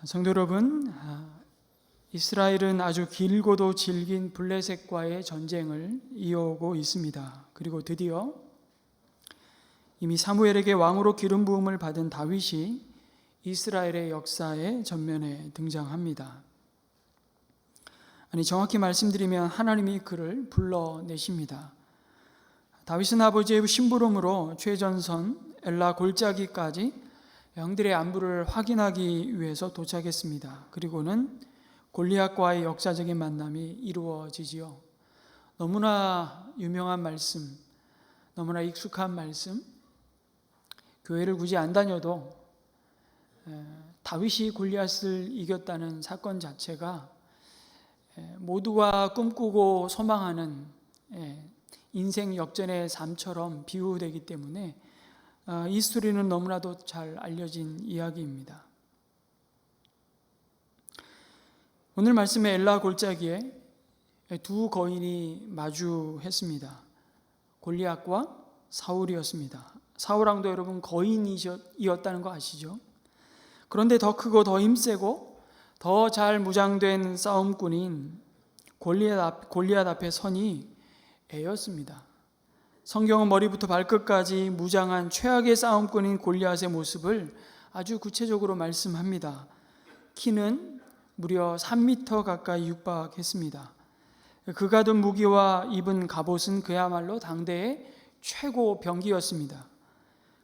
성도 여러분, 이스라엘은 아주 길고도 질긴 블레셋과의 전쟁을 이어오고 있습니다. 그리고 드디어 이미 사무엘에게 왕으로 기름 부음을 받은 다윗이 이스라엘의 역사의 전면에 등장합니다. 정확히 말씀드리면 하나님이 그를 불러내십니다. 다윗은 아버지의 심부름으로 최전선 엘라 골짜기까지 형들의 안부를 확인하기 위해서 도착했습니다. 그리고는 골리앗과의 역사적인 만남이 이루어지지요. 너무나 유명한 말씀, 너무나 익숙한 말씀, 교회를 굳이 안 다녀도 다윗이 골리앗을 이겼다는 사건 자체가 모두가 꿈꾸고 소망하는 인생 역전의 삶처럼 비유되기 때문에 이 스토리는 너무나도 잘 알려진 이야기입니다. 오늘 말씀의 엘라 골짜기에 두 거인이 마주했습니다. 골리앗과 사울이었습니다. 사울왕도 여러분 거인이었다는 거 아시죠? 그런데 더 크고 더 힘세고 더 잘 무장된 싸움꾼인 골리앗 앞에 선이 애였습니다. 성경은 머리부터 발끝까지 무장한 최악의 싸움꾼인 골리앗의 모습을 아주 구체적으로 말씀합니다. 키는 무려 3m 가까이 육박했습니다. 그가 든 무기와 입은 갑옷은 그야말로 당대의 최고 병기였습니다.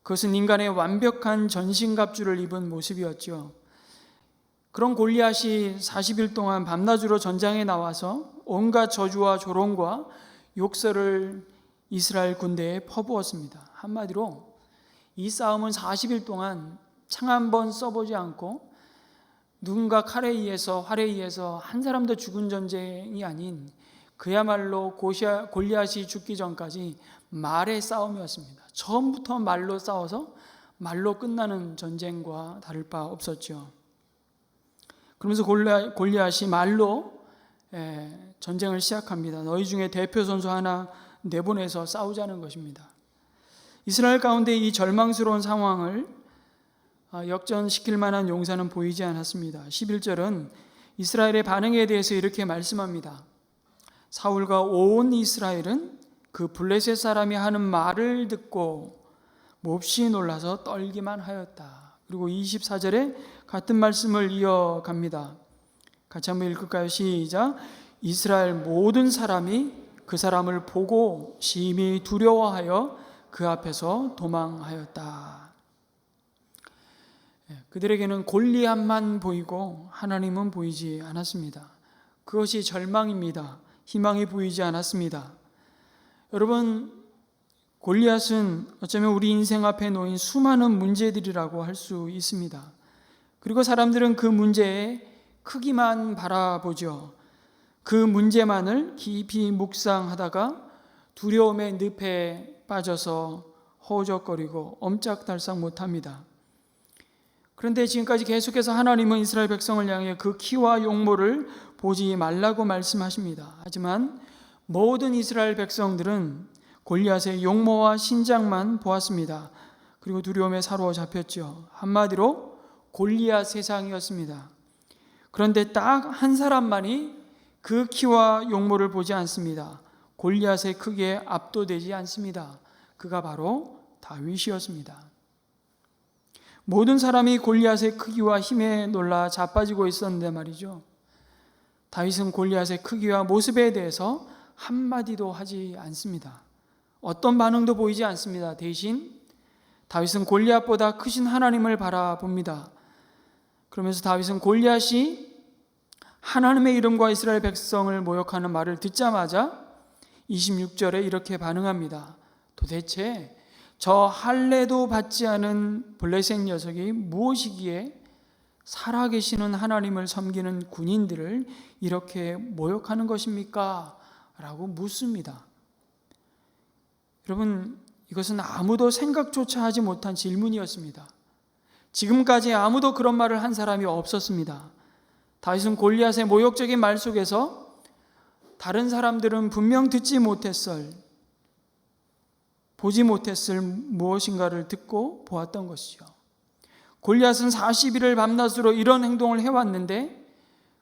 그것은 인간의 완벽한 전신갑주를 입은 모습이었죠. 그런 골리앗이 40일 동안 밤낮으로 전장에 나와서 온갖 저주와 조롱과 욕설을 이스라엘 군대에 퍼부었습니다. 한마디로 이 싸움은 40일 동안 창 한 번 써보지 않고 누군가 활에 의해서 한 사람도 죽은 전쟁이 아닌 그야말로 골리앗이 죽기 전까지 말의 싸움이었습니다. 처음부터 말로 싸워서 말로 끝나는 전쟁과 다를 바 없었죠. 그러면서 골리앗이 말로 전쟁을 시작합니다. 너희 중에 대표 선수 하나 내보내서 싸우자는 것입니다. 이스라엘 가운데 이 절망스러운 상황을 역전시킬 만한 용사는 보이지 않았습니다. 11절은 이스라엘의 반응에 대해서 이렇게 말씀합니다. 사울과 온 이스라엘은 그 블레셋 사람이 하는 말을 듣고 몹시 놀라서 떨기만 하였다. 그리고 24절에 같은 말씀을 이어갑니다. 같이 한번 읽을까요? 시작. 이스라엘 모든 사람이 그 사람을 보고 심히 두려워하여 그 앞에서 도망하였다. 그들에게는 골리앗만 보이고 하나님은 보이지 않았습니다. 그것이 절망입니다. 희망이 보이지 않았습니다. 여러분, 골리앗은 어쩌면 우리 인생 앞에 놓인 수많은 문제들이라고 할 수 있습니다. 그리고 사람들은 그 문제의 크기만 바라보죠. 그 문제만을 깊이 묵상하다가 두려움의 늪에 빠져서 허우적거리고 엄짝달싹 못합니다. 그런데 지금까지 계속해서 하나님은 이스라엘 백성을 향해 그 키와 용모를 보지 말라고 말씀하십니다. 하지만 모든 이스라엘 백성들은 골리앗의 용모와 신장만 보았습니다. 그리고 두려움에 사로잡혔죠. 한마디로 골리앗 세상이었습니다. 그런데 딱 한 사람만이 그 키와 용모를 보지 않습니다. 골리앗의 크기에 압도되지 않습니다. 그가 바로 다윗이었습니다. 모든 사람이 골리앗의 크기와 힘에 놀라 자빠지고 있었는데 말이죠. 다윗은 골리앗의 크기와 모습에 대해서 한마디도 하지 않습니다. 어떤 반응도 보이지 않습니다. 대신 다윗은 골리앗보다 크신 하나님을 바라봅니다. 그러면서 다윗은 골리앗이 하나님의 이름과 이스라엘 백성을 모욕하는 말을 듣자마자 26절에 이렇게 반응합니다. 도대체 저 할례도 받지 않은 블레셋 녀석이 무엇이기에 살아계시는 하나님을 섬기는 군인들을 이렇게 모욕하는 것입니까? 라고 묻습니다. 여러분, 이것은 아무도 생각조차 하지 못한 질문이었습니다. 지금까지 아무도 그런 말을 한 사람이 없었습니다. 다윗은 골리앗의 모욕적인 말 속에서 다른 사람들은 분명 보지 못했을 무엇인가를 듣고 보았던 것이죠. 골리앗은 40일을 밤낮으로 이런 행동을 해왔는데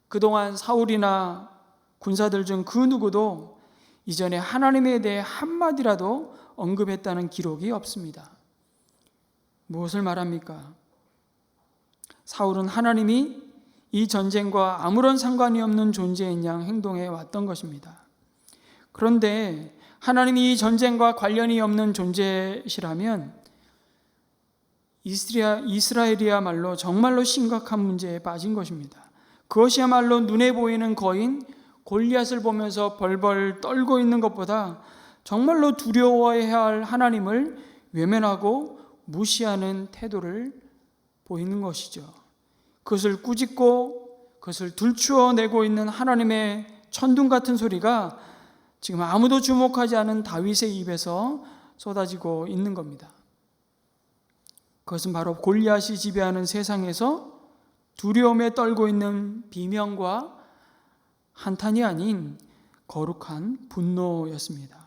그동안 사울이나 군사들 중 그 누구도 이전에 하나님에 대해 한마디라도 언급했다는 기록이 없습니다. 무엇을 말합니까? 사울은 하나님이 이 전쟁과 아무런 상관이 없는 존재인 양 행동해 왔던 것입니다. 그런데 하나님이 이 전쟁과 관련이 없는 존재시라면 이스라엘이야말로 정말로 심각한 문제에 빠진 것입니다. 그것이야말로 눈에 보이는 거인 골리앗을 보면서 벌벌 떨고 있는 것보다 정말로 두려워해야 할 하나님을 외면하고 무시하는 태도를 보이는 것이죠. 그것을 꾸짖고 그것을 들추어내고 있는 하나님의 천둥 같은 소리가 지금 아무도 주목하지 않은 다윗의 입에서 쏟아지고 있는 겁니다. 그것은 바로 골리앗이 지배하는 세상에서 두려움에 떨고 있는 비명과 한탄이 아닌 거룩한 분노였습니다.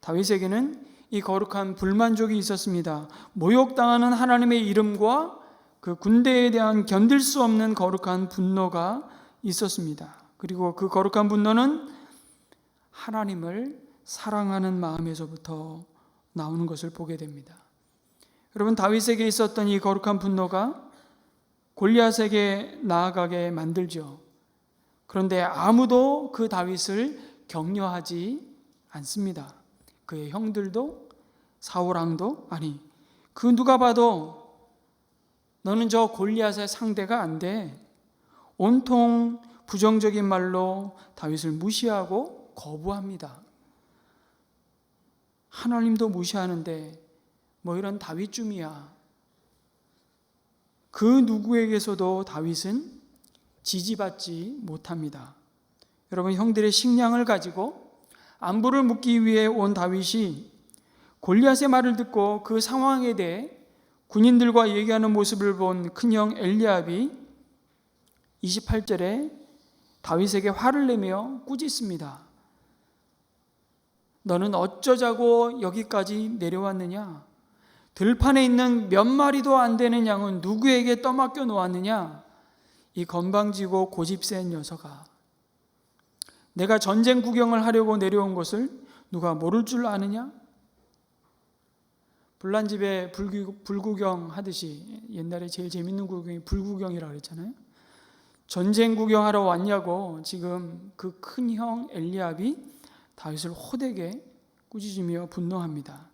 다윗에게는 이 거룩한 불만족이 있었습니다. 모욕당하는 하나님의 이름과 그 군대에 대한 견딜 수 없는 거룩한 분노가 있었습니다. 그리고 그 거룩한 분노는 하나님을 사랑하는 마음에서부터 나오는 것을 보게 됩니다. 여러분, 다윗에게 있었던 이 거룩한 분노가 골리앗에게 나아가게 만들죠. 그런데 아무도 그 다윗을 격려하지 않습니다. 그의 형들도 사울 왕도 아니 그 누가 봐도 너는 저 골리앗의 상대가 안 돼. 온통 부정적인 말로 다윗을 무시하고 거부합니다. 하나님도 무시하는데 뭐 이런 다윗쯤이야. 그 누구에게서도 다윗은 지지받지 못합니다. 여러분, 형들의 식량을 가지고 안부를 묻기 위해 온 다윗이 골리앗의 말을 듣고 그 상황에 대해 군인들과 얘기하는 모습을 본 큰형 엘리압이 28절에 다윗에게 화를 내며 꾸짖습니다. 너는 어쩌자고 여기까지 내려왔느냐? 들판에 있는 몇 마리도 안 되는 양은 누구에게 떠맡겨 놓았느냐? 이 건방지고 고집센 녀석아, 내가 전쟁 구경을 하려고 내려온 것을 누가 모를 줄 아느냐? 불난집에 불구경 하듯이 옛날에 제일 재밌는 구경이 불구경이라고 그랬잖아요. 전쟁 구경하러 왔냐고 지금 그 큰형 엘리압이 다윗을 호되게 꾸짖으며 분노합니다.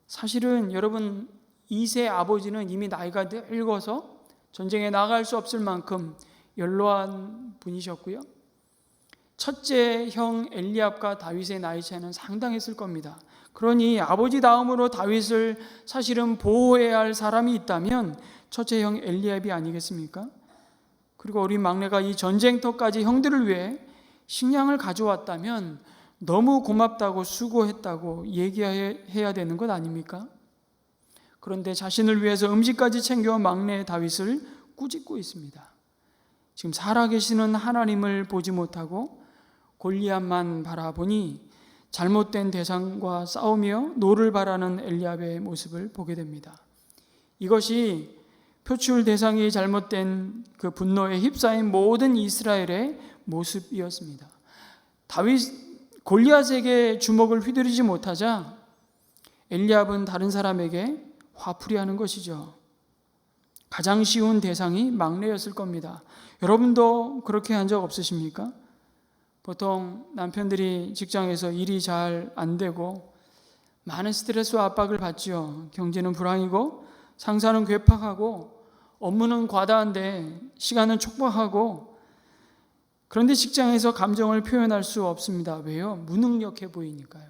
사실은 여러분, 이세 아버지는 이미 나이가 늙어서 전쟁에 나갈 수 없을 만큼 연로한 분이셨고요. 첫째 형 엘리압과 다윗의 나이 차이는 상당했을 겁니다. 그러니 아버지 다음으로 다윗을 사실은 보호해야 할 사람이 있다면 첫째 형 엘리압이 아니겠습니까? 그리고 우리 막내가 이 전쟁터까지 형들을 위해 식량을 가져왔다면 너무 고맙다고 수고했다고 얘기해야 되는 것 아닙니까? 그런데 자신을 위해서 음식까지 챙겨온 막내 다윗을 꾸짖고 있습니다. 지금 살아계시는 하나님을 보지 못하고 골리앗만 바라보니 잘못된 대상과 싸우며 노를 바라는 엘리압의 모습을 보게 됩니다. 이것이 표출 대상이 잘못된 그 분노에 휩싸인 모든 이스라엘의 모습이었습니다. 골리앗에게 주먹을 휘두르지 못하자 엘리압은 다른 사람에게 화풀이하는 것이죠. 가장 쉬운 대상이 막내였을 겁니다. 여러분도 그렇게 한 적 없으십니까? 보통 남편들이 직장에서 일이 잘 안 되고 많은 스트레스와 압박을 받죠. 경제는 불황이고 상사는 괴팍하고 업무는 과다한데 시간은 촉박하고, 그런데 직장에서 감정을 표현할 수 없습니다. 왜요? 무능력해 보이니까요.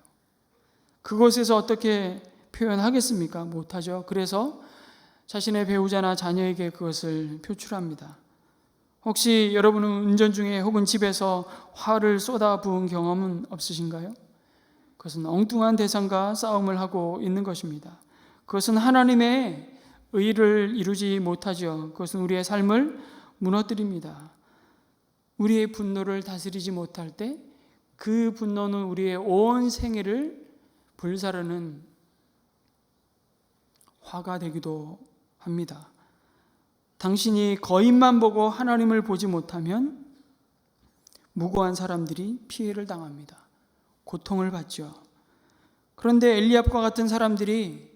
그곳에서 어떻게 표현하겠습니까? 못하죠. 그래서 자신의 배우자나 자녀에게 그것을 표출합니다. 혹시 여러분은 운전 중에 혹은 집에서 화를 쏟아 부은 경험은 없으신가요? 그것은 엉뚱한 대상과 싸움을 하고 있는 것입니다. 그것은 하나님의 의를 이루지 못하죠. 그것은 우리의 삶을 무너뜨립니다. 우리의 분노를 다스리지 못할 때 그 분노는 우리의 온 생애를 불사르는 화가 되기도 합니다. 당신이 거인만 보고 하나님을 보지 못하면 무고한 사람들이 피해를 당합니다. 고통을 받죠. 그런데 엘리압과 같은 사람들이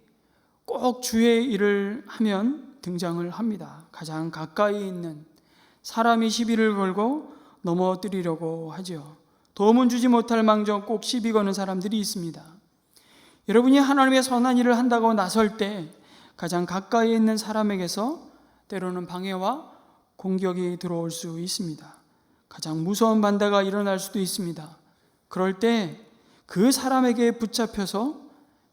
꼭 주의 일을 하면 등장을 합니다. 가장 가까이 있는 사람이 시비를 걸고 넘어뜨리려고 하죠. 도움은 주지 못할 망정 꼭 시비 거는 사람들이 있습니다. 여러분이 하나님의 선한 일을 한다고 나설 때 가장 가까이 있는 사람에게서 때로는 방해와 공격이 들어올 수 있습니다. 가장 무서운 반대가 일어날 수도 있습니다. 그럴 때 그 사람에게 붙잡혀서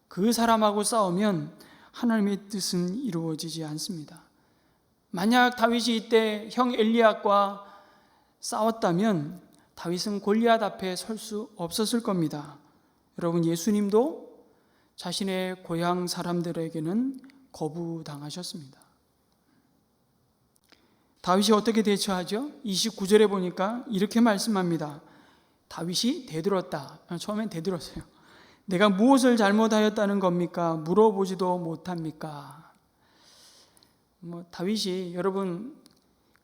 그 사람하고 싸우면 하나님의 뜻은 이루어지지 않습니다. 만약 다윗이 이때 형 엘리압과 싸웠다면 다윗은 골리앗 앞에 설 수 없었을 겁니다. 여러분, 예수님도 자신의 고향 사람들에게는 거부당하셨습니다. 다윗이 어떻게 대처하죠? 29절에 보니까 이렇게 말씀합니다. 다윗이 대들었다. 처음엔 대들었어요. 내가 무엇을 잘못하였다는 겁니까? 물어보지도 못합니까? 다윗이 여러분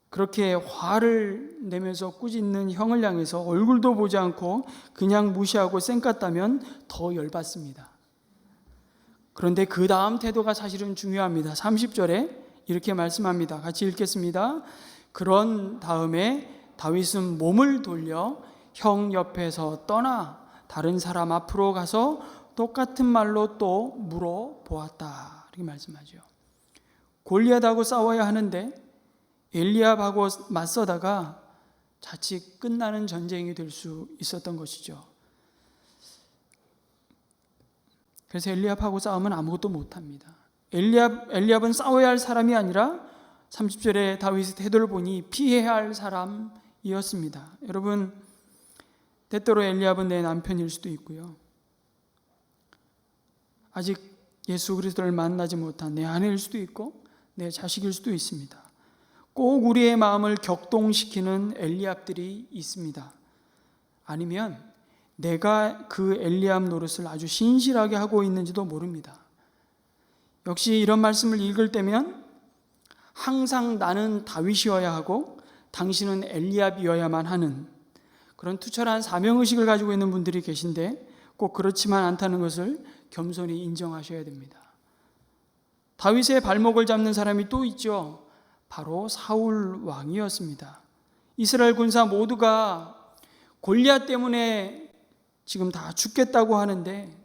그렇게 화를 내면서 꾸짖는 형을 향해서 얼굴도 보지 않고 그냥 무시하고 쌩깠다면 더 열받습니다. 그런데 그 다음 태도가 사실은 중요합니다. 30절에 이렇게 말씀합니다. 같이 읽겠습니다. 그런 다음에 다윗은 몸을 돌려 형 옆에서 떠나 다른 사람 앞으로 가서 똑같은 말로 또 물어보았다. 이렇게 말씀하죠. 골리앗하고 싸워야 하는데 엘리압하고 맞서다가 자칫 끝나는 전쟁이 될 수 있었던 것이죠. 그래서 엘리압하고 싸우면 아무것도 못합니다. 엘리압은 싸워야 할 사람이 아니라 30절에 다윗의 태도를 보니 피해야 할 사람이었습니다. 여러분, 때때로 엘리압은 내 남편일 수도 있고요. 아직 예수 그리스도를 만나지 못한 내 아내일 수도 있고 내 자식일 수도 있습니다. 꼭 우리의 마음을 격동시키는 엘리압들이 있습니다. 아니면 내가 그 엘리압 노릇을 아주 신실하게 하고 있는지도 모릅니다. 역시 이런 말씀을 읽을 때면 항상 나는 다윗이어야 하고 당신은 엘리압이어야만 하는 그런 투철한 사명의식을 가지고 있는 분들이 계신데 꼭 그렇지만 않다는 것을 겸손히 인정하셔야 됩니다. 다윗의 발목을 잡는 사람이 또 있죠. 바로 사울 왕이었습니다. 이스라엘 군사 모두가 골리앗 때문에 지금 다 죽겠다고 하는데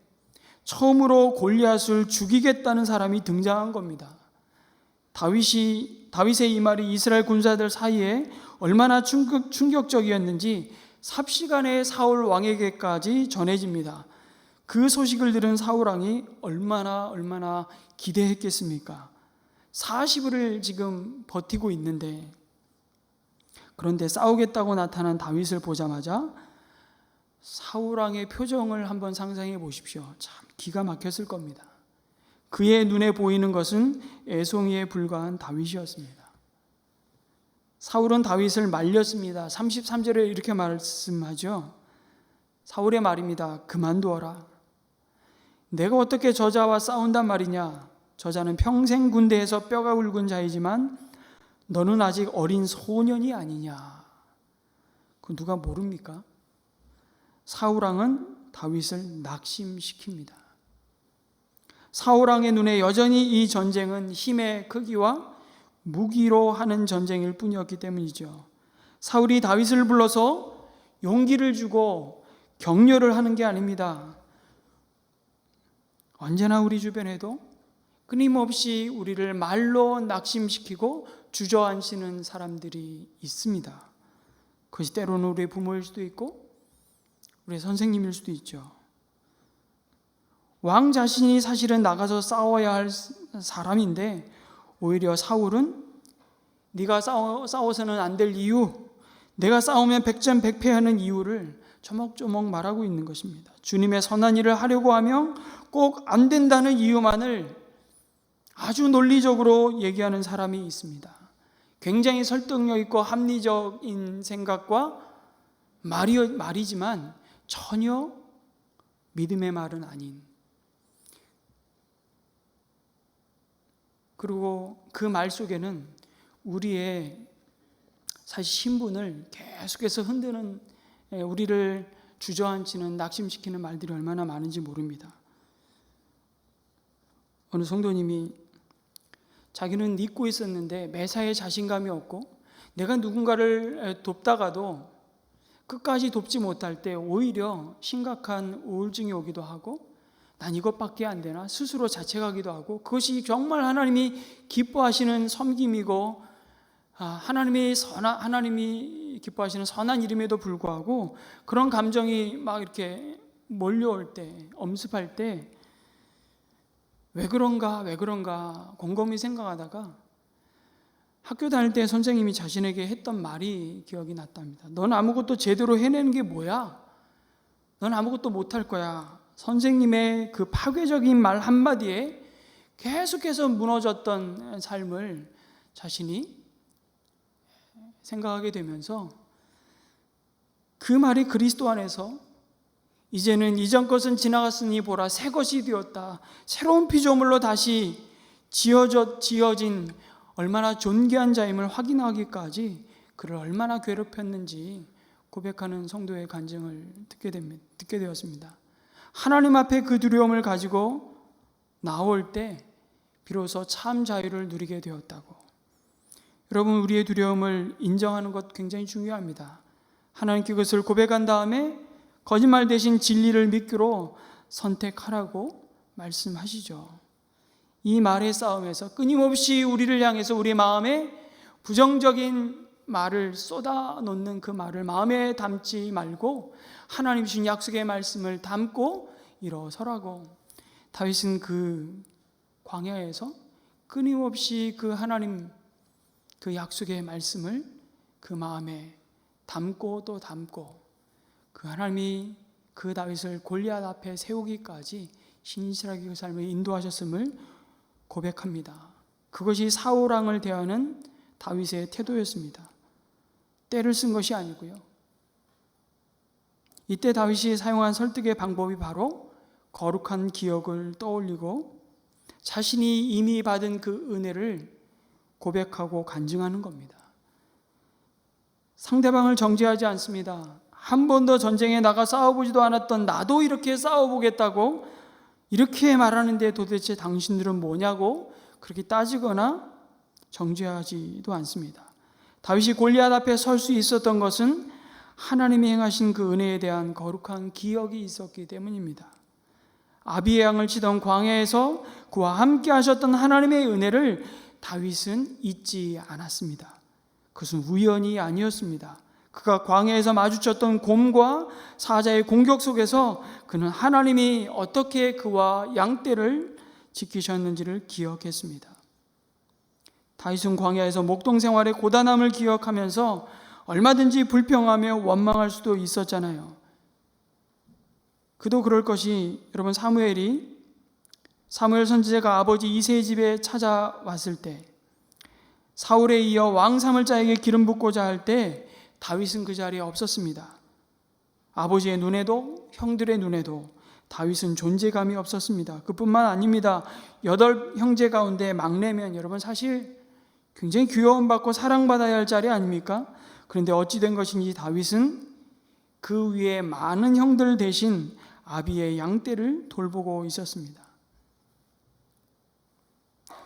처음으로 골리앗을 죽이겠다는 사람이 등장한 겁니다. 다윗의 이 말이 이스라엘 군사들 사이에 얼마나 충격적이었는지 삽시간에 사울 왕에게까지 전해집니다. 그 소식을 들은 사울 왕이 얼마나 기대했겠습니까? 40일을 지금 버티고 있는데, 그런데 싸우겠다고 나타난 다윗을 보자마자 사울 왕의 표정을 한번 상상해 보십시오. 참 기가 막혔을 겁니다. 그의 눈에 보이는 것은 애송이에 불과한 다윗이었습니다. 사울은 다윗을 말렸습니다. 33절에 이렇게 말씀하죠. 사울의 말입니다. 그만두어라. 내가 어떻게 저자와 싸운단 말이냐? 저자는 평생 군대에서 뼈가 굵은 자이지만 너는 아직 어린 소년이 아니냐? 그 누가 모릅니까? 사울왕은 다윗을 낙심시킵니다. 사울왕의 눈에 여전히 이 전쟁은 힘의 크기와 무기로 하는 전쟁일 뿐이었기 때문이죠. 사울이 다윗을 불러서 용기를 주고 격려를 하는 게 아닙니다. 언제나 우리 주변에도 끊임없이 우리를 말로 낙심시키고 주저앉히는 사람들이 있습니다. 그것이 때로는 우리의 부모일 수도 있고 우리의 선생님일 수도 있죠. 왕 자신이 사실은 나가서 싸워야 할 사람인데 오히려 사울은 네가 싸워서는 안 될 이유, 내가 싸우면 백전백패하는 이유를 조목조목 말하고 있는 것입니다. 주님의 선한 일을 하려고 하며 꼭 안 된다는 이유만을 아주 논리적으로 얘기하는 사람이 있습니다. 굉장히 설득력 있고 합리적인 생각과 말이지만 전혀 믿음의 말은 아닌, 그리고 그 말 속에는 우리의 사실 신분을 계속해서 흔드는, 우리를 주저앉히는, 낙심시키는 말들이 얼마나 많은지 모릅니다. 어느 성도님이 자기는 믿고 있었는데 매사에 자신감이 없고, 내가 누군가를 돕다가도 끝까지 돕지 못할 때 오히려 심각한 우울증이 오기도 하고, 난 이것밖에 안 되나 스스로 자책하기도 하고, 그것이 정말 하나님이 기뻐하시는 섬김이고 하나님이 기뻐하시는 선한 일임에도 불구하고 그런 감정이 막 이렇게 몰려올 때, 엄습할 때 왜 그런가 곰곰이 생각하다가 학교 다닐 때 선생님이 자신에게 했던 말이 기억이 났답니다. 넌 아무것도 제대로 해내는 게 뭐야? 넌 아무것도 못할 거야. 선생님의 그 파괴적인 말 한마디에 계속해서 무너졌던 삶을 자신이 생각하게 되면서, 그 말이 그리스도 안에서 이제는 이전 것은 지나갔으니 보라 새 것이 되었다, 새로운 피조물로 다시 지어진 얼마나 존귀한 자임을 확인하기까지 그를 얼마나 괴롭혔는지 고백하는 성도의 간증을 듣게 되었습니다. 하나님 앞에 그 두려움을 가지고 나올 때 비로소 참 자유를 누리게 되었다고. 여러분, 우리의 두려움을 인정하는 것 굉장히 중요합니다. 하나님께 그것을 고백한 다음에 거짓말 대신 진리를 믿기로 선택하라고 말씀하시죠. 이 말의 싸움에서 끊임없이 우리를 향해서 우리 마음에 부정적인 말을 쏟아놓는 그 말을 마음에 담지 말고 하나님 주신 약속의 말씀을 담고 일어서라고. 다윗은 그 광야에서 끊임없이 그 하나님 그 약속의 말씀을 그 마음에 담고 또 담고, 그 하나님이 그 다윗을 골리앗 앞에 세우기까지 신실하게 그 삶을 인도하셨음을 고백합니다. 그것이 사울 왕을 대하는 다윗의 태도였습니다. 때를 쓴 것이 아니고요. 이때 다윗이 사용한 설득의 방법이 바로 거룩한 기억을 떠올리고 자신이 이미 받은 그 은혜를 고백하고 간증하는 겁니다. 상대방을 정죄하지 않습니다. 한 번도 전쟁에 나가 싸워보지도 않았던 나도 이렇게 싸워보겠다고 이렇게 말하는데 도대체 당신들은 뭐냐고 그렇게 따지거나 정죄하지도 않습니다. 다윗이 골리앗 앞에 설 수 있었던 것은 하나님이 행하신 그 은혜에 대한 거룩한 기억이 있었기 때문입니다. 아비의 양을 치던 광야에서 그와 함께 하셨던 하나님의 은혜를 다윗은 잊지 않았습니다. 그것은 우연이 아니었습니다. 그가 광야에서 마주쳤던 곰과 사자의 공격 속에서 그는 하나님이 어떻게 그와 양떼를 지키셨는지를 기억했습니다. 다윗은 광야에서 목동 생활의 고단함을 기억하면서 얼마든지 불평하며 원망할 수도 있었잖아요. 그도 그럴 것이, 여러분, 사무엘 선지자가 아버지 이새의 집에 찾아왔을 때, 사울에 이어 왕 사물자에게 기름 붓고자 할 때 다윗은 그 자리에 없었습니다. 아버지의 눈에도 형들의 눈에도 다윗은 존재감이 없었습니다. 그뿐만 아닙니다. 8 형제 가운데 막내면 여러분 사실 굉장히 귀여움받고 사랑받아야 할 자리 아닙니까? 그런데 어찌 된 것인지 다윗은 그 위에 많은 형들 대신 아비의 양떼를 돌보고 있었습니다.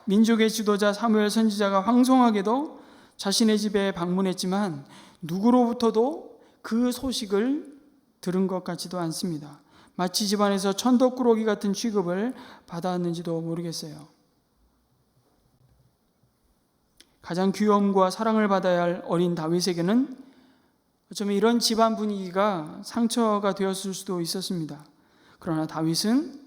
민족의 지도자 사무엘 선지자가 황송하게도 자신의 집에 방문했지만 누구로부터도 그 소식을 들은 것 같지도 않습니다. 마치 집안에서 천덕꾸러기 같은 취급을 받았는지도 모르겠어요. 가장 귀여움과 사랑을 받아야 할 어린 다윗에게는 어쩌면 이런 집안 분위기가 상처가 되었을 수도 있었습니다. 그러나 다윗은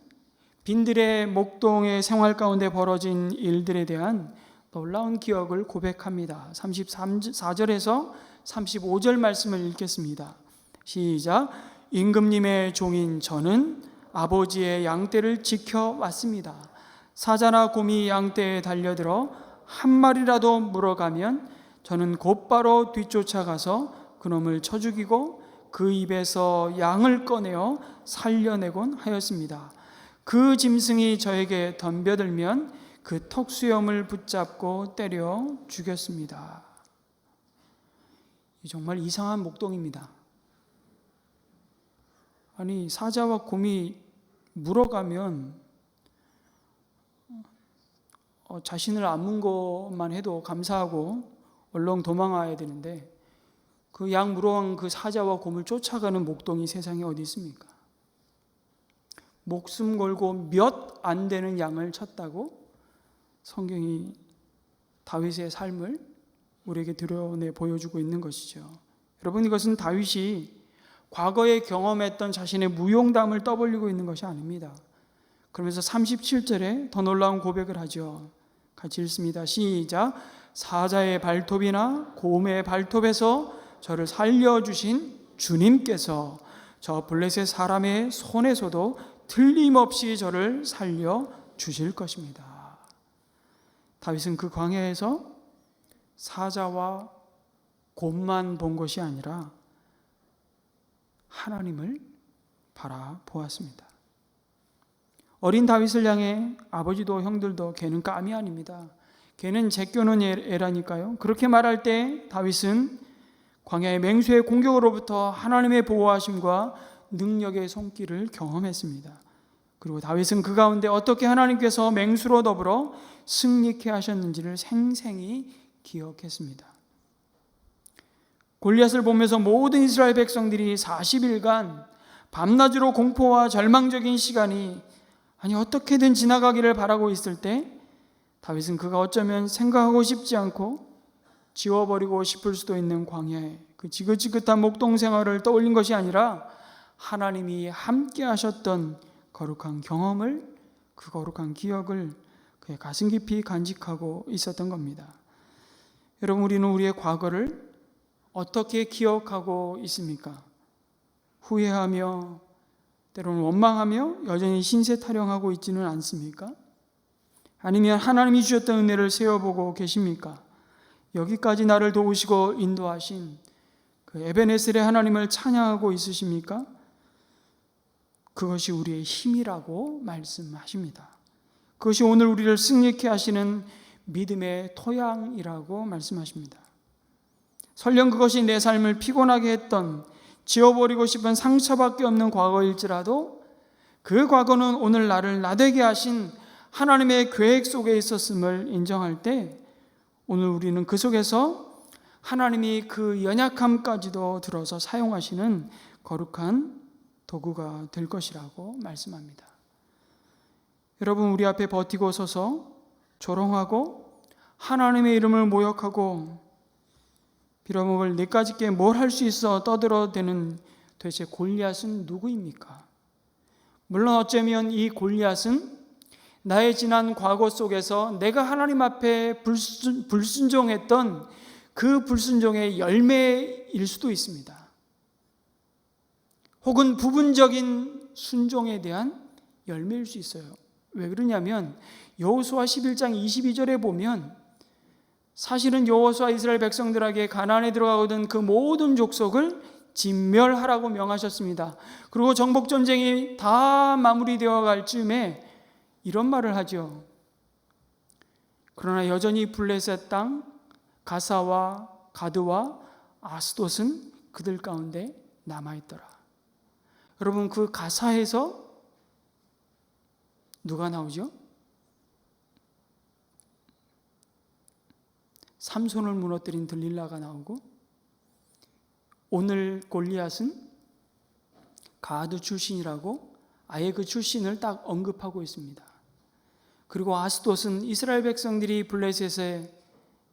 빈들의 목동의 생활 가운데 벌어진 일들에 대한 놀라운 기억을 고백합니다. 34절에서 35절 말씀을 읽겠습니다. 시작. 임금님의 종인 저는 아버지의 양떼를 지켜왔습니다. 사자나 곰이 양떼에 달려들어 한 마리라도 물어가면 저는 곧바로 뒤쫓아가서 그놈을 쳐 죽이고 그 입에서 양을 꺼내어 살려내곤 하였습니다. 그 짐승이 저에게 덤벼들면 그 턱수염을 붙잡고 때려 죽였습니다. 정말 이상한 목동입니다. 아니, 사자와 곰이 물어가면 자신을 안 문 것만 해도 감사하고 얼렁 도망와야 되는데 그 양 물어간 그 사자와 곰을 쫓아가는 목동이 세상에 어디 있습니까? 목숨 걸고 몇 안 되는 양을 쳤다고 성경이 다윗의 삶을 우리에게 드러내 보여주고 있는 것이죠. 여러분, 이것은 다윗이 과거에 경험했던 자신의 무용담을 떠벌리고 있는 것이 아닙니다. 그러면서 37절에 더 놀라운 고백을 하죠. 같이 읽습니다. 시작. 사자의 발톱이나 곰의 발톱에서 저를 살려주신 주님께서 저 블레셋 사람의 손에서도 틀림없이 저를 살려주실 것입니다. 다윗은 그 광야에서 사자와 곰만 본 것이 아니라 하나님을 바라보았습니다. 어린 다윗을 향해 아버지도 형들도 걔는 깜이 아닙니다. 걔는 제껴놓은 애라니까요. 그렇게 말할 때 다윗은 광야의 맹수의 공격으로부터 하나님의 보호하심과 능력의 손길을 경험했습니다. 그리고 다윗은 그 가운데 어떻게 하나님께서 맹수로 더불어 승리케 하셨는지를 생생히 기억했습니다. 골리앗을 보면서 모든 이스라엘 백성들이 40일간 밤낮으로 공포와 절망적인 시간이 어떻게든 지나가기를 바라고 있을 때 다윗은 그가 어쩌면 생각하고 싶지 않고 지워버리고 싶을 수도 있는 광야에 그 지긋지긋한 목동 생활을 떠올린 것이 아니라 하나님이 함께 하셨던 거룩한 경험을, 그 거룩한 기억을 그의 가슴 깊이 간직하고 있었던 겁니다. 여러분, 우리는 우리의 과거를 어떻게 기억하고 있습니까? 후회하며 때로는 원망하며 여전히 신세 타령하고 있지는 않습니까? 아니면 하나님이 주셨던 은혜를 세어보고 계십니까? 여기까지 나를 도우시고 인도하신 그 에베네셀의 하나님을 찬양하고 있으십니까? 그것이 우리의 힘이라고 말씀하십니다. 그것이 오늘 우리를 승리케 하시는 믿음의 토양이라고 말씀하십니다. 설령 그것이 내 삶을 피곤하게 했던, 지워버리고 싶은 상처밖에 없는 과거일지라도 그 과거는 오늘 나를 나되게 하신 하나님의 계획 속에 있었음을 인정할 때 오늘 우리는 그 속에서 하나님이 그 연약함까지도 들어서 사용하시는 거룩한 도구가 될 것이라고 말씀합니다. 여러분, 우리 앞에 버티고 서서 조롱하고 하나님의 이름을 모욕하고 빌어먹을 내까짓게 뭘 할 수 있어 떠들어대는 도대체 골리앗은 누구입니까? 물론 어쩌면 이 골리앗은 나의 지난 과거 속에서 내가 하나님 앞에 불순종했던 그 불순종의 열매일 수도 있습니다. 혹은 부분적인 순종에 대한 열매일 수 있어요. 왜 그러냐면 여호수아 11장 22절에 보면 사실은 여호수아 이스라엘 백성들에게 가나안에 들어가거든 그 모든 족속을 진멸하라고 명하셨습니다. 그리고 정복전쟁이 다 마무리되어 갈 즈음에 이런 말을 하죠. 그러나 여전히 블레셋 땅 가사와 가드와 아스돗은 그들 가운데 남아있더라. 여러분, 그 가사에서 누가 나오죠? 삼손을 무너뜨린 들릴라가 나오고, 오늘 골리앗은 가드 출신이라고 아예 그 출신을 딱 언급하고 있습니다. 그리고 아스돗은 이스라엘 백성들이 블레셋에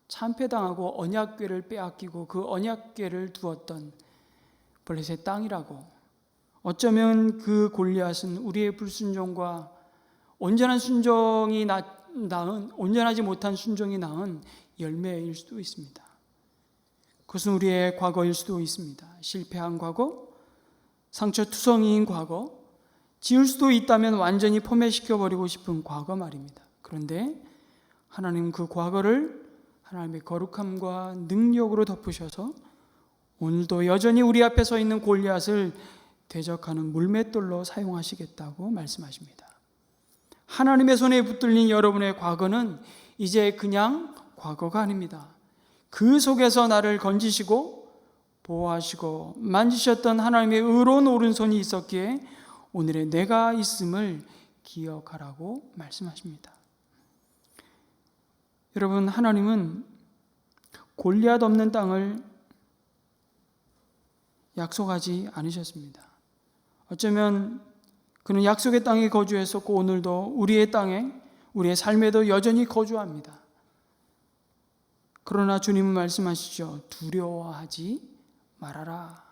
참패당하고 언약궤를 빼앗기고 그 언약궤를 두었던 블레셋 땅이라고. 어쩌면 그 골리앗은 우리의 불순종과 온전한 순종이 낳은, 온전하지 못한 순종이 낳은 열매일 수도 있습니다. 그것은 우리의 과거일 수도 있습니다. 실패한 과거, 상처투성이인 과거, 지울 수도 있다면 완전히 포맷시켜버리고 싶은 과거 말입니다. 그런데 하나님 그 과거를 하나님의 거룩함과 능력으로 덮으셔서 오늘도 여전히 우리 앞에 서 있는 골리앗을 대적하는 물맷돌로 사용하시겠다고 말씀하십니다. 하나님의 손에 붙들린 여러분의 과거는 이제 그냥 과거가 아닙니다. 그 속에서 나를 건지시고 보호하시고 만지셨던 하나님의 의로운 오른손이 있었기에 오늘의 내가 있음을 기억하라고 말씀하십니다. 여러분, 하나님은 골리앗 없는 땅을 약속하지 않으셨습니다. 어쩌면 그는 약속의 땅에 거주했었고 오늘도 우리의 땅에, 우리의 삶에도 여전히 거주합니다. 그러나 주님은 말씀하시죠. 두려워하지 말아라.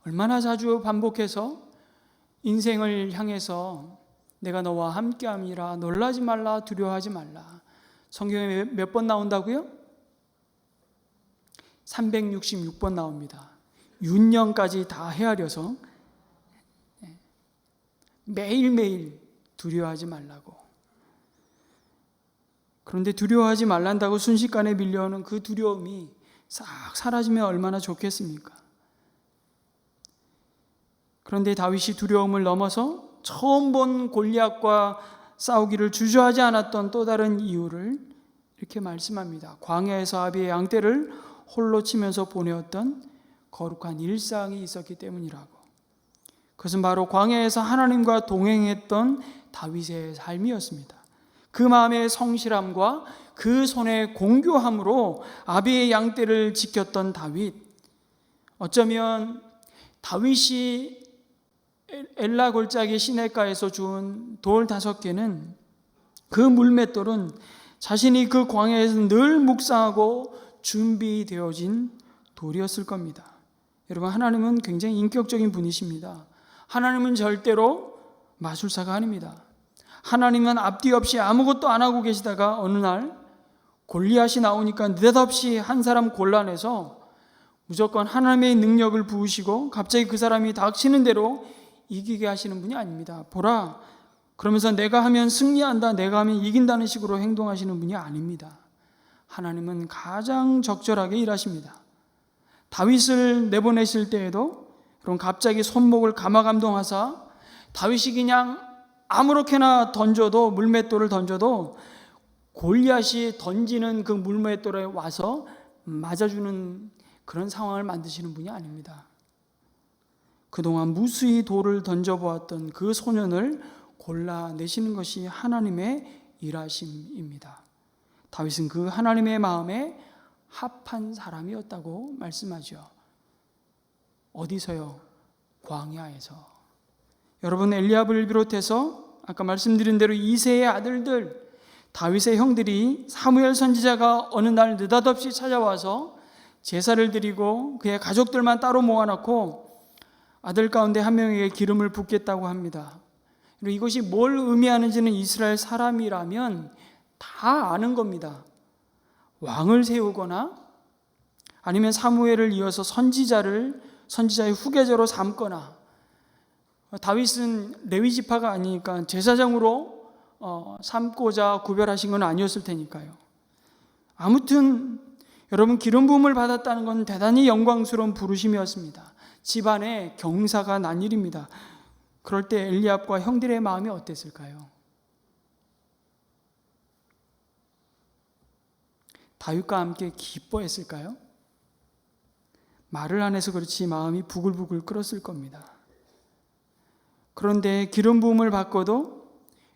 얼마나 자주 반복해서 인생을 향해서 내가 너와 함께함이라, 놀라지 말라, 두려워하지 말라. 성경에 몇 번 나온다고요? 366번 나옵니다. 윤년까지 다 헤아려서 매일매일 두려워하지 말라고. 그런데 두려워하지 말란다고 순식간에 밀려오는 그 두려움이 싹 사라지면 얼마나 좋겠습니까? 그런데 다윗이 두려움을 넘어서 처음 본 골리앗과 싸우기를 주저하지 않았던 또 다른 이유를 이렇게 말씀합니다. 광야에서 아비의 양떼를 홀로 치면서 보내었던 거룩한 일상이 있었기 때문이라고. 그것은 바로 광야에서 하나님과 동행했던 다윗의 삶이었습니다. 그 마음의 성실함과 그 손의 공교함으로 아비의 양떼를 지켰던 다윗. 어쩌면 다윗이 엘라 골짜기 시내가에서 주운 돌 5개는, 그 물맷돌은 자신이 그 광야에서 늘 묵상하고 준비되어진 돌이었을 겁니다. 여러분, 하나님은 굉장히 인격적인 분이십니다. 하나님은 절대로 마술사가 아닙니다. 하나님은 앞뒤 없이 아무것도 안 하고 계시다가 어느 날 골리앗이 나오니까 느닷없이 한 사람 골라내서 무조건 하나님의 능력을 부으시고 갑자기 그 사람이 닥치는 대로 이기게 하시는 분이 아닙니다. 보라, 그러면서 내가 하면 승리한다, 내가 하면 이긴다는 식으로 행동하시는 분이 아닙니다. 하나님은 가장 적절하게 일하십니다. 다윗을 내보내실 때에도 그럼 갑자기 손목을 감화감동하사 다윗이 그냥 아무렇게나 던져도, 물맷돌을 던져도 골리앗이 던지는 그 물맷돌에 와서 맞아주는 그런 상황을 만드시는 분이 아닙니다. 그동안 무수히 돌을 던져보았던 그 소년을 골라내시는 것이 하나님의 일하심입니다. 다윗은 그 하나님의 마음에 합한 사람이었다고 말씀하죠. 어디서요? 광야에서. 여러분, 엘리압을 비롯해서 아까 말씀드린 대로 이새의 아들들, 다윗의 형들이 사무엘 선지자가 어느 날 느닷없이 찾아와서 제사를 드리고 그의 가족들만 따로 모아놓고 아들 가운데 한 명에게 기름을 붓겠다고 합니다. 이것이 뭘 의미하는지는 이스라엘 사람이라면 다 아는 겁니다. 왕을 세우거나 아니면 사무엘을 이어서 선지자의 후계자로 삼거나, 다윗은 레위 지파가 아니니까 제사장으로 삼고자 구별하신 건 아니었을 테니까요. 아무튼 여러분, 기름 부음을 받았다는 건 대단히 영광스러운 부르심이었습니다. 집안에 경사가 난 일입니다. 그럴 때 엘리압과 형들의 마음이 어땠을까요? 다윗과 함께 기뻐했을까요? 말을 안 해서 그렇지 마음이 부글부글 끓었을 겁니다. 그런데 기름 부음을 받고도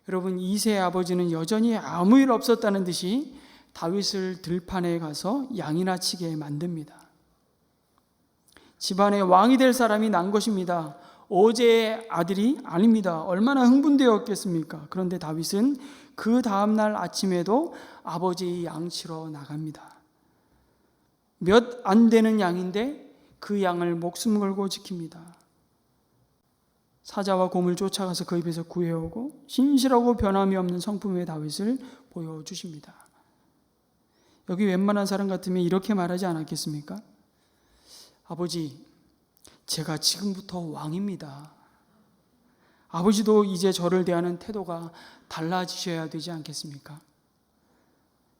여러분, 이새의 아버지는 여전히 아무 일 없었다는 듯이 다윗을 들판에 가서 양이나 치게 만듭니다. 집안에 왕이 될 사람이 난 것입니다. 어제의 아들이 아닙니다. 얼마나 흥분되었겠습니까? 그런데 다윗은 그 다음날 아침에도 아버지의 양치러 나갑니다. 몇 안 되는 양인데 그 양을 목숨 걸고 지킵니다. 사자와 곰을 쫓아가서 그 입에서 구해오고 신실하고 변함이 없는 성품의 다윗을 보여주십니다. 여기 웬만한 사람 같으면 이렇게 말하지 않았겠습니까? 아버지, 제가 지금부터 왕입니다. 아버지도 이제 저를 대하는 태도가 달라지셔야 되지 않겠습니까?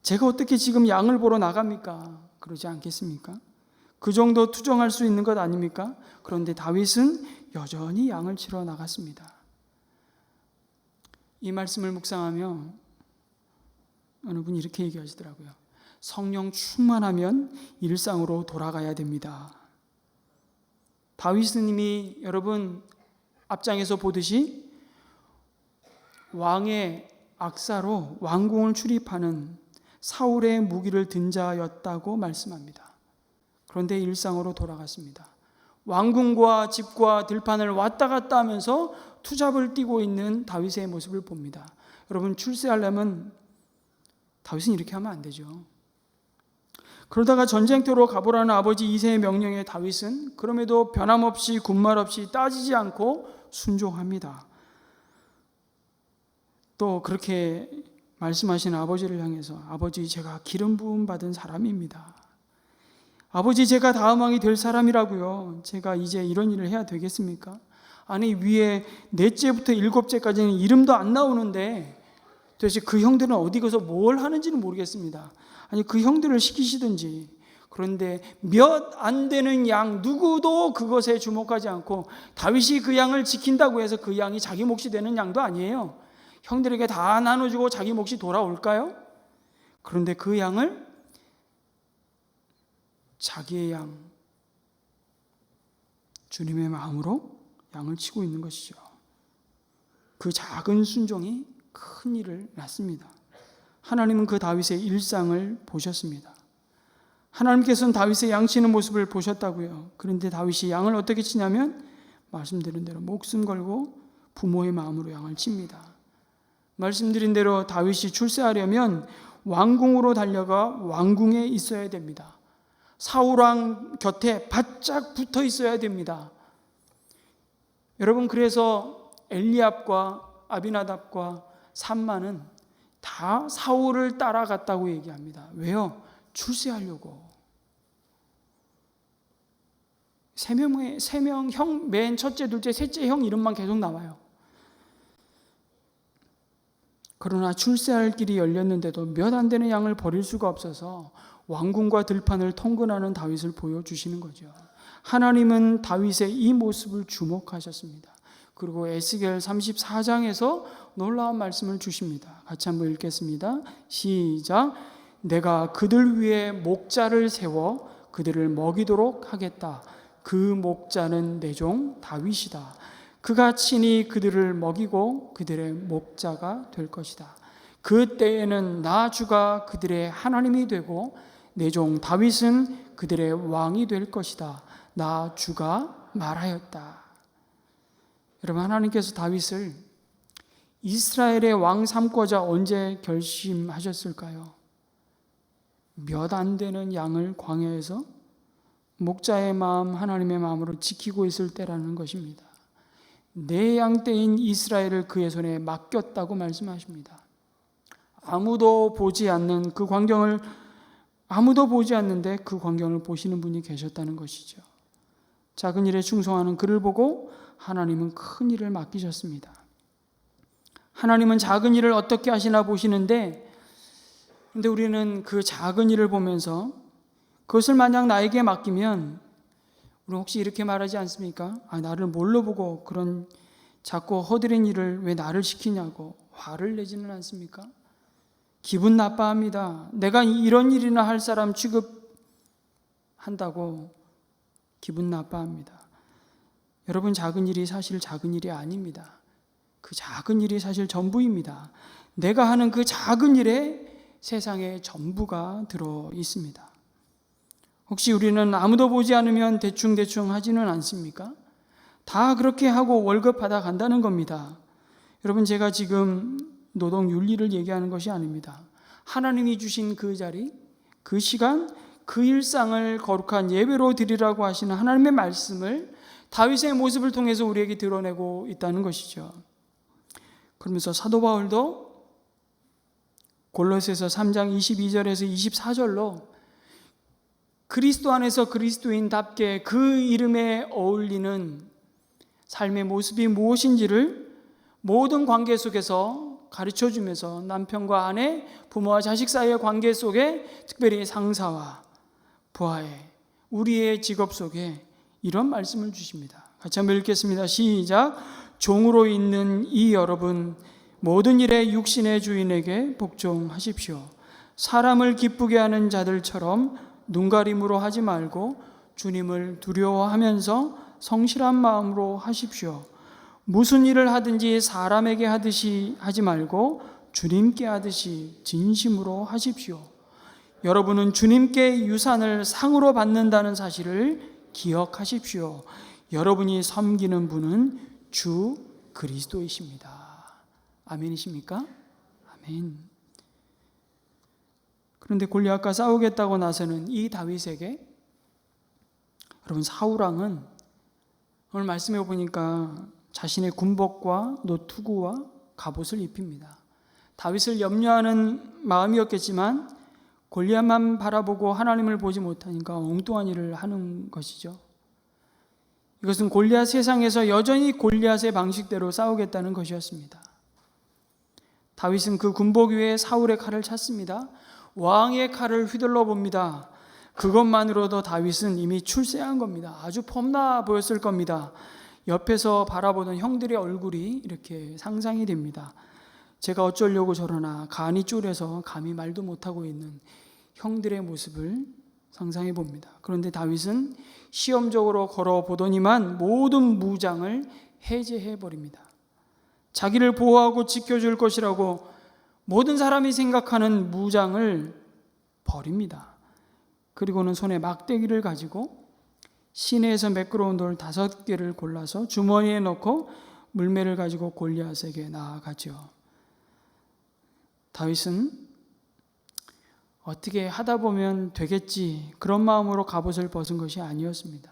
제가 어떻게 지금 양을 보러 나갑니까? 그러지 않겠습니까? 그 정도 투정할 수 있는 것 아닙니까? 그런데 다윗은 여전히 양을 치러 나갔습니다. 이 말씀을 묵상하며 어느 분이 이렇게 얘기하시더라고요. 성령 충만하면 일상으로 돌아가야 됩니다. 다윗님이 여러분 앞장에서 보듯이 왕의 악사로 왕궁을 출입하는 사울의 무기를 든 자였다고 말씀합니다. 그런데 일상으로 돌아갔습니다. 왕궁과 집과 들판을 왔다 갔다 하면서 투잡을 뛰고 있는 다윗의 모습을 봅니다. 여러분, 출세하려면 다윗은 이렇게 하면 안 되죠. 그러다가 전쟁터로 가보라는 아버지 이새의 명령에 다윗은 그럼에도 변함없이 군말 없이 따지지 않고 순종합니다. 또 그렇게 말씀하신 아버지를 향해서 아버지, 제가 기름 부음 받은 사람입니다. 아버지, 제가 다음 왕이 될 사람이라고요. 제가 이제 이런 일을 해야 되겠습니까? 아니, 위에 넷째부터 일곱째까지는 이름도 안 나오는데 도대체 그 형들은 어디 가서 뭘 하는지는 모르겠습니다. 아니, 그 형들을 시키시든지. 그런데 몇 안 되는 양 누구도 그것에 주목하지 않고 다윗이 그 양을 지킨다고 해서 그 양이 자기 몫이 되는 양도 아니에요. 형들에게 다 나눠주고 자기 몫이 돌아올까요? 그런데 그 양을 자기의 양, 주님의 마음으로 양을 치고 있는 것이죠. 그 작은 순종이 큰 일을 낳습니다. 하나님은 그 다윗의 일상을 보셨습니다. 하나님께서는 다윗의 양 치는 모습을 보셨다고요. 그런데 다윗이 양을 어떻게 치냐면 말씀드린 대로 목숨 걸고 부모의 마음으로 양을 칩니다. 말씀드린 대로 다윗이 출세하려면 왕궁으로 달려가 왕궁에 있어야 됩니다. 사울왕 곁에 바짝 붙어 있어야 됩니다. 여러분, 그래서 엘리압과 아비나답과 삼마는 다 사울을 따라갔다고 얘기합니다. 왜요? 출세하려고. 세 명 형, 맨 첫째, 둘째, 셋째 형 이름만 계속 나와요. 그러나 출세할 길이 열렸는데도 몇 안 되는 양을 버릴 수가 없어서 왕궁과 들판을 통근하는 다윗을 보여주시는 거죠. 하나님은 다윗의 이 모습을 주목하셨습니다. 그리고 에스겔 34장에서 놀라운 말씀을 주십니다. 같이 한번 읽겠습니다. 시작. 내가 그들 위에 목자를 세워 그들을 먹이도록 하겠다. 그 목자는 내 종 다윗이다. 그가 친히 그들을 먹이고 그들의 목자가 될 것이다. 그 때에는 나 주가 그들의 하나님이 되고 내 종 다윗은 그들의 왕이 될 것이다. 나 주가 말하였다. 여러분, 하나님께서 다윗을 이스라엘의 왕 삼고자 언제 결심하셨을까요? 몇 안 되는 양을 광야에서 목자의 마음, 하나님의 마음으로 지키고 있을 때라는 것입니다. 내 양떼인 이스라엘을 그의 손에 맡겼다고 말씀하십니다. 아무도 보지 않는 그 광경을, 아무도 보지 않는데 그 광경을 보시는 분이 계셨다는 것이죠. 작은 일에 충성하는 그를 보고 하나님은 큰 일을 맡기셨습니다. 하나님은 작은 일을 어떻게 하시나 보시는데, 근데 우리는 그 작은 일을 보면서 그것을 만약 나에게 맡기면 우리 혹시 이렇게 말하지 않습니까? 나를 뭘로 보고 그런 작고 허드렛 일을 왜 나를 시키냐고 화를 내지는 않습니까? 기분 나빠합니다. 내가 이런 일이나 할 사람 취급한다고 기분 나빠합니다. 여러분, 작은 일이 사실 작은 일이 아닙니다. 그 작은 일이 사실 전부입니다. 내가 하는 그 작은 일에 세상의 전부가 들어 있습니다. 혹시 우리는 아무도 보지 않으면 대충 하지는 않습니까? 다 그렇게 하고 월급 받아 간다는 겁니다. 여러분, 제가 지금 노동윤리를 얘기하는 것이 아닙니다. 하나님이 주신 그 자리, 그 시간, 그 일상을 거룩한 예배로 드리라고 하시는 하나님의 말씀을 다윗의 모습을 통해서 우리에게 드러내고 있다는 것이죠. 그러면서 사도 바울도 골로새서 3장 22절에서 24절로 그리스도 안에서 그리스도인답게 그 이름에 어울리는 삶의 모습이 무엇인지를 모든 관계 속에서 가르쳐주면서 남편과 아내, 부모와 자식 사이의 관계 속에, 특별히 상사와 부하의, 우리의 직업 속에 이런 말씀을 주십니다. 같이 한번 읽겠습니다. 시작. 종으로 있는 이 여러분 모든 일에 육신의 주인에게 복종하십시오. 사람을 기쁘게 하는 자들처럼 눈가림으로 하지 말고 주님을 두려워하면서 성실한 마음으로 하십시오. 무슨 일을 하든지 사람에게 하듯이 하지 말고 주님께 하듯이 진심으로 하십시오. 여러분은 주님께 유산을 상으로 받는다는 사실을 기억하십시오. 여러분이 섬기는 분은 주 그리스도이십니다. 아멘이십니까? 아멘. 그런데 골리앗과 싸우겠다고 나서는 이 다윗에게 여러분 사울왕은 오늘 말씀해 보니까 자신의 군복과 노투구와 갑옷을 입힙니다. 다윗을 염려하는 마음이었겠지만 골리앗만 바라보고 하나님을 보지 못하니까 엉뚱한 일을 하는 것이죠. 이것은 골리앗 세상에서 여전히 골리앗의 방식대로 싸우겠다는 것이었습니다. 다윗은 그 군복 위에 사울의 칼을 찾습니다. 왕의 칼을 휘둘러 봅니다. 그것만으로도 다윗은 이미 출세한 겁니다. 아주 폼나 보였을 겁니다. 옆에서 바라보는 형들의 얼굴이 이렇게 상상이 됩니다. 제가 어쩌려고 저러나 간이 쫄여서 감히 말도 못하고 있는 형들의 모습을 상상해 봅니다. 그런데 다윗은 시험적으로 걸어보더니만 모든 무장을 해제해 버립니다. 자기를 보호하고 지켜줄 것이라고 모든 사람이 생각하는 무장을 버립니다. 그리고는 손에 막대기를 가지고 시내에서 매끄러운 돌 5개를 골라서 주머니에 넣고 물매를 가지고 골리앗에게 나아가죠. 다윗은 어떻게 하다 보면 되겠지 그런 마음으로 갑옷을 벗은 것이 아니었습니다.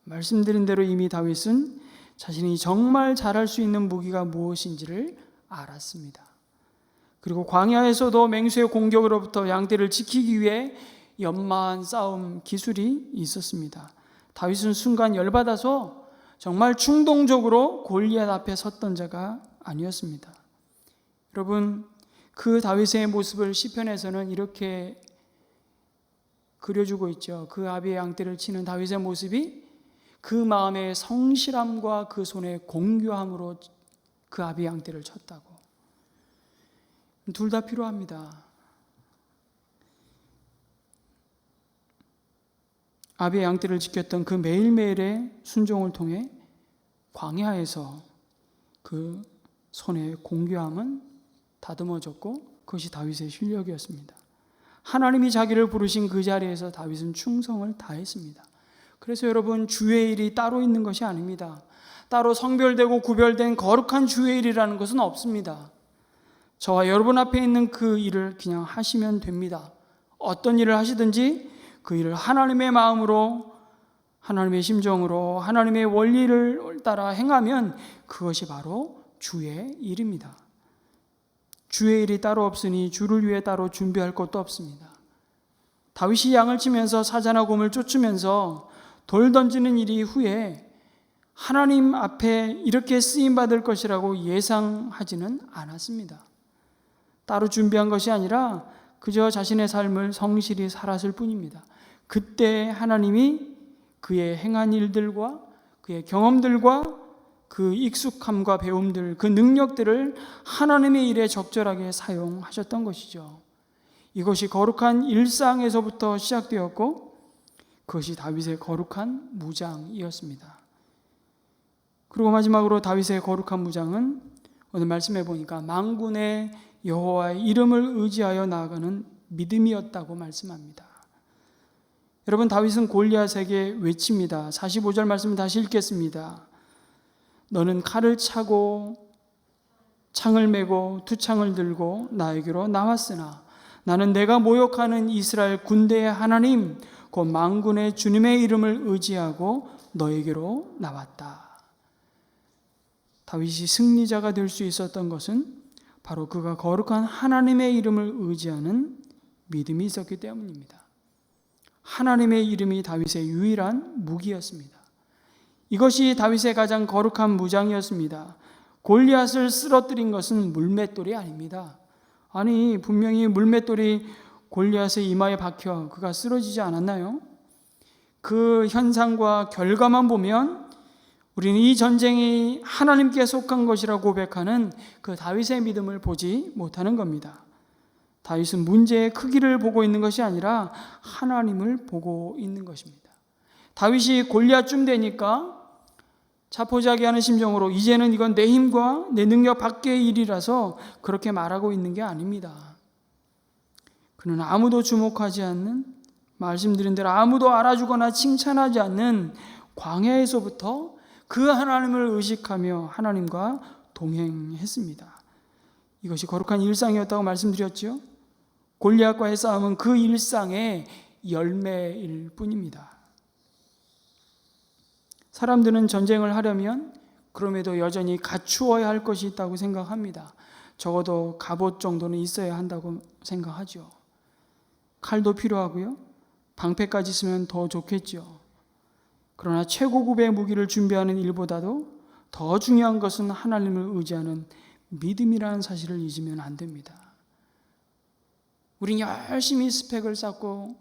말씀드린 대로 이미 다윗은 자신이 정말 잘할 수 있는 무기가 무엇인지를 알았습니다. 그리고 광야에서도 맹수의 공격으로부터 양떼를 지키기 위해 연마한 싸움 기술이 있었습니다. 다윗은 순간 열받아서 정말 충동적으로 골리앗 앞에 섰던 자가 아니었습니다. 여러분, 그 다윗의 모습을 시편에서는 이렇게 그려주고 있죠. 그 아비의 양떼를 치는 다윗의 모습이 그 마음의 성실함과 그 손의 공교함으로 그 아비의 양떼를 쳤다고. 둘 다 필요합니다. 아비의 양떼를 지켰던 그 매일매일의 순종을 통해 광야에서 그 손의 공교함은 다듬어졌고 그것이 다윗의 실력이었습니다. 하나님이 자기를 부르신 그 자리에서 다윗은 충성을 다했습니다. 그래서 여러분, 주의 일이 따로 있는 것이 아닙니다. 따로 성별되고 구별된 거룩한 주의 일이라는 것은 없습니다. 저와 여러분 앞에 있는 그 일을 그냥 하시면 됩니다. 어떤 일을 하시든지 그 일을 하나님의 마음으로, 하나님의 심정으로, 하나님의 원리를 따라 행하면 그것이 바로 주의 일입니다. 주의 일이 따로 없으니 주를 위해 따로 준비할 것도 없습니다. 다윗이 양을 치면서 사자나 곰을 쫓으면서 돌 던지는 일이 후에 하나님 앞에 이렇게 쓰임받을 것이라고 예상하지는 않았습니다. 따로 준비한 것이 아니라 그저 자신의 삶을 성실히 살았을 뿐입니다. 그때 하나님이 그의 행한 일들과 그의 경험들과 그 익숙함과 배움들, 그 능력들을 하나님의 일에 적절하게 사용하셨던 것이죠. 이것이 거룩한 일상에서부터 시작되었고 그것이 다윗의 거룩한 무장이었습니다. 그리고 마지막으로 다윗의 거룩한 무장은 오늘 말씀해 보니까 만군의 여호와의 이름을 의지하여 나아가는 믿음이었다고 말씀합니다. 여러분, 다윗은 골리앗에게 외칩니다. 45절 말씀을 다시 읽겠습니다. 너는 칼을 차고 창을 메고 투창을 들고 나에게로 나왔으나 나는 내가 모욕하는 이스라엘 군대의 하나님 곧 만군의 주님의 이름을 의지하고 너에게로 나왔다. 다윗이 승리자가 될 수 있었던 것은 바로 그가 거룩한 하나님의 이름을 의지하는 믿음이 있었기 때문입니다. 하나님의 이름이 다윗의 유일한 무기였습니다. 이것이 다윗의 가장 거룩한 무장이었습니다. 골리앗을 쓰러뜨린 것은 물맷돌이 아닙니다. 아니, 분명히 물맷돌이 골리앗의 이마에 박혀 그가 쓰러지지 않았나요? 그 현상과 결과만 보면 우리는 이 전쟁이 하나님께 속한 것이라 고백하는 그 다윗의 믿음을 보지 못하는 겁니다. 다윗은 문제의 크기를 보고 있는 것이 아니라 하나님을 보고 있는 것입니다. 다윗이 골리앗쯤 되니까 자포자기하는 심정으로 이제는 이건 내 힘과 내 능력 밖의 일이라서 그렇게 말하고 있는 게 아닙니다. 그는 아무도 주목하지 않는, 말씀드린 대로 아무도 알아주거나 칭찬하지 않는 광야에서부터 그 하나님을 의식하며 하나님과 동행했습니다. 이것이 거룩한 일상이었다고 말씀드렸죠. 골리앗과의 싸움은 그 일상의 열매일 뿐입니다. 사람들은 전쟁을 하려면 그럼에도 여전히 갖추어야 할 것이 있다고 생각합니다. 적어도 갑옷 정도는 있어야 한다고 생각하죠. 칼도 필요하고요. 방패까지 있으면 더 좋겠죠. 그러나 최고급의 무기를 준비하는 일보다도 더 중요한 것은 하나님을 의지하는 믿음이라는 사실을 잊으면 안 됩니다. 우린 열심히 스펙을 쌓고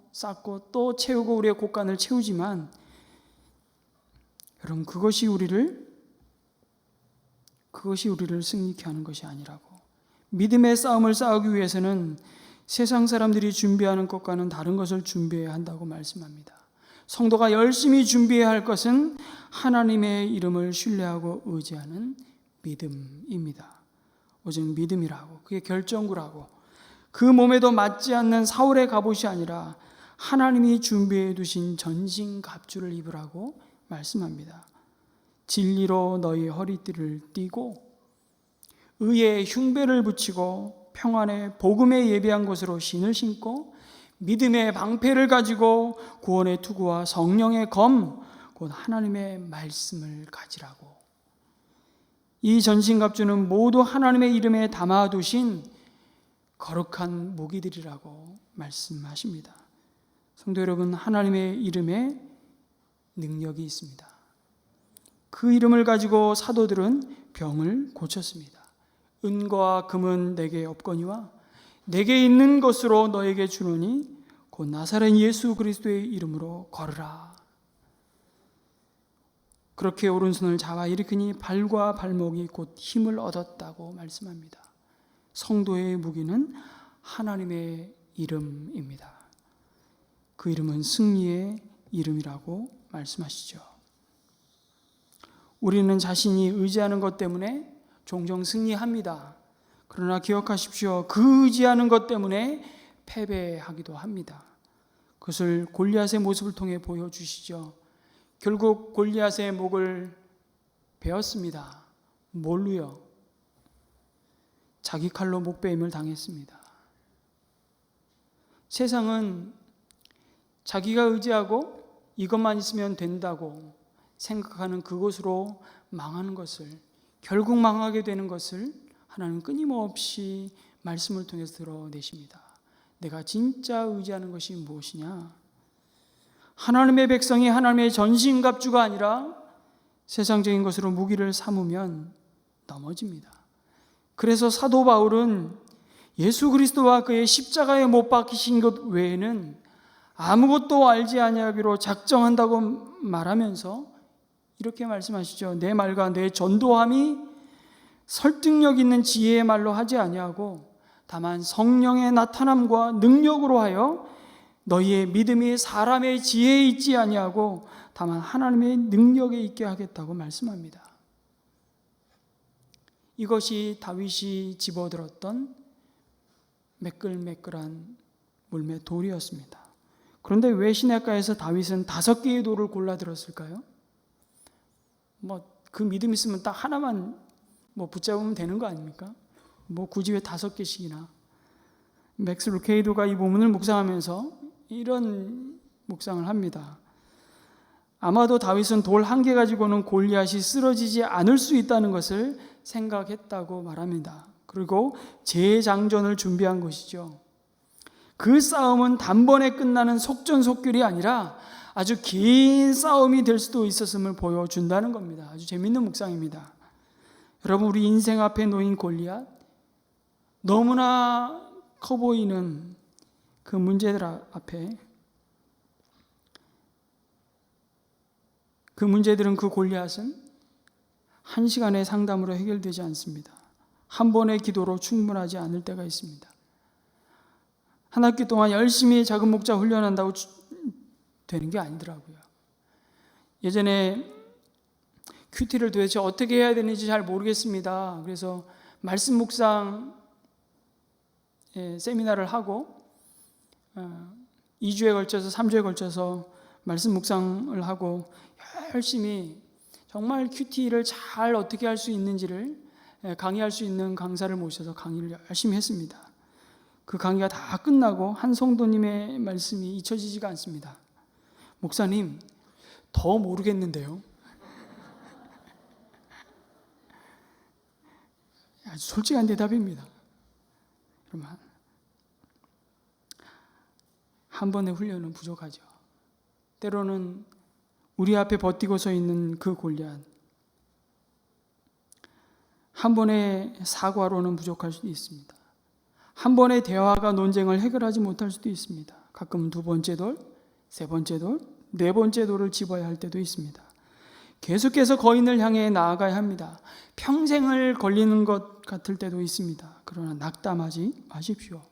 또 채우고 우리의 곳간을 채우지만 여러분, 그것이 우리를 승리케 하는 것이 아니라고. 믿음의 싸움을 싸우기 위해서는 세상 사람들이 준비하는 것과는 다른 것을 준비해야 한다고 말씀합니다. 성도가 열심히 준비해야 할 것은 하나님의 이름을 신뢰하고 의지하는 믿음입니다. 오직 믿음이라고, 그게 결정구라고. 그 몸에도 맞지 않는 사울의 갑옷이 아니라 하나님이 준비해 두신 전신갑주를 입으라고 말씀합니다. 진리로 너희 허리띠를 띠고 의의 흉배를 붙이고 평안의 복음에 예비한 것으로 신을 신고 믿음의 방패를 가지고 구원의 투구와 성령의 검 곧 하나님의 말씀을 가지라고. 이 전신갑주는 모두 하나님의 이름에 담아두신 거룩한 무기들이라고 말씀하십니다. 성도 여러분, 하나님의 이름에 능력이 있습니다. 그 이름을 가지고 사도들은 병을 고쳤습니다. 은과 금은 내게 없거니와 내게 있는 것으로 너에게 주노니 곧 나사렛 예수 그리스도의 이름으로 걸으라. 그렇게 오른손을 잡아 일으키니 발과 발목이 곧 힘을 얻었다고 말씀합니다. 성도의 무기는 하나님의 이름입니다. 그 이름은 승리의 이름이라고 말씀하시죠. 우리는 자신이 의지하는 것 때문에 종종 승리합니다. 그러나 기억하십시오. 그 의지하는 것 때문에 패배하기도 합니다. 그것을 골리앗의 모습을 통해 보여주시죠. 결국 골리앗의 목을 베었습니다. 뭘로요? 자기 칼로 목베임을 당했습니다. 세상은 자기가 의지하고 이것만 있으면 된다고 생각하는 그것으로 망하는 것을, 결국 망하게 되는 것을 하나님은 끊임없이 말씀을 통해서 드러내십니다. 내가 진짜 의지하는 것이 무엇이냐? 하나님의 백성이 하나님의 전신갑주가 아니라 세상적인 것으로 무기를 삼으면 넘어집니다. 그래서 사도 바울은 예수 그리스도와 그의 십자가에 못 박히신 것 외에는 아무것도 알지 아니하기로 작정한다고 말하면서 이렇게 말씀하시죠. 내 말과 내 전도함이 설득력 있는 지혜의 말로 하지 아니하고 다만 성령의 나타남과 능력으로 하여 너희의 믿음이 사람의 지혜에 있지 아니하고 다만 하나님의 능력에 있게 하겠다고 말씀합니다. 이것이 다윗이 집어들었던 매끌매끌한 물매 돌이었습니다. 그런데 왜 시냇가에서 다윗은 5개의 돌을 골라 들었을까요? 그 믿음 있으면 딱 하나만 붙잡으면 되는 거 아닙니까? 굳이 왜 5개씩이나? 맥스 루케이도가 이 본문을 묵상하면서 이런 묵상을 합니다. 아마도 다윗은 돌 1개 가지고는 골리앗이 쓰러지지 않을 수 있다는 것을 생각했다고 말합니다. 그리고 재장전을 준비한 것이죠. 그 싸움은 단번에 끝나는 속전속결이 아니라 아주 긴 싸움이 될 수도 있었음을 보여준다는 겁니다. 아주 재밌는 묵상입니다. 여러분, 우리 인생 앞에 놓인 골리앗, 너무나 커 보이는 그 문제들 앞에, 그 문제들은, 그 골리앗은 한 시간의 상담으로 해결되지 않습니다. 한 번의 기도로 충분하지 않을 때가 있습니다. 한 학기 동안 열심히 작은 목자 훈련한다고 되는 게 아니더라고요. 예전에 큐티를 도대체 어떻게 해야 되는지 잘 모르겠습니다. 그래서 말씀 묵상 세미나를 하고 2주에 걸쳐서 3주에 걸쳐서 말씀 묵상을 하고 열심히 정말 큐티를 잘 어떻게 할 수 있는지를 강의할 수 있는 강사를 모셔서 강의를 열심히 했습니다. 그 강의가 다 끝나고 한 성도님의 말씀이 잊혀지지가 않습니다. 목사님, 더 모르겠는데요. 아주 솔직한 대답입니다. 그러면 한 번의 훈련은 부족하죠. 때로는 우리 앞에 버티고 서 있는 그 골리앗, 한 번의 사과로는 부족할 수도 있습니다. 한 번의 대화가 논쟁을 해결하지 못할 수도 있습니다. 가끔 두 번째 돌, 세 번째 돌, 네 번째 돌을 집어야 할 때도 있습니다. 계속해서 거인을 향해 나아가야 합니다. 평생을 걸리는 것 같을 때도 있습니다. 그러나 낙담하지 마십시오.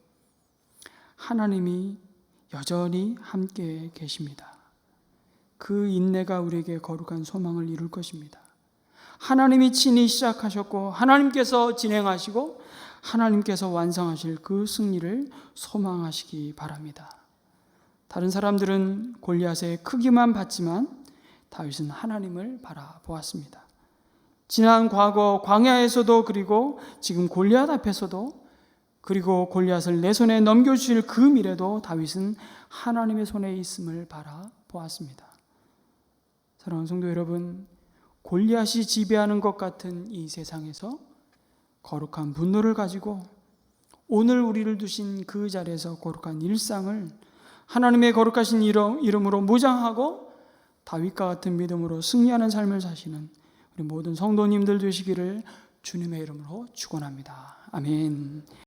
하나님이 여전히 함께 계십니다. 그 인내가 우리에게 거룩한 소망을 이룰 것입니다. 하나님이 친히 시작하셨고 하나님께서 진행하시고 하나님께서 완성하실 그 승리를 소망하시기 바랍니다. 다른 사람들은 골리앗의 크기만 봤지만 다윗은 하나님을 바라보았습니다. 지난 과거 광야에서도 그리고 지금 골리앗 앞에서도 그리고 골리앗을 내 손에 넘겨주실 그 미래도 다윗은 하나님의 손에 있음을 바라보았습니다. 사랑하는 성도 여러분, 골리앗이 지배하는 것 같은 이 세상에서 거룩한 분노를 가지고 오늘 우리를 두신 그 자리에서 거룩한 일상을 하나님의 거룩하신 이름으로 무장하고 다윗과 같은 믿음으로 승리하는 삶을 사시는 우리 모든 성도님들 되시기를 주님의 이름으로 축원합니다. 아멘.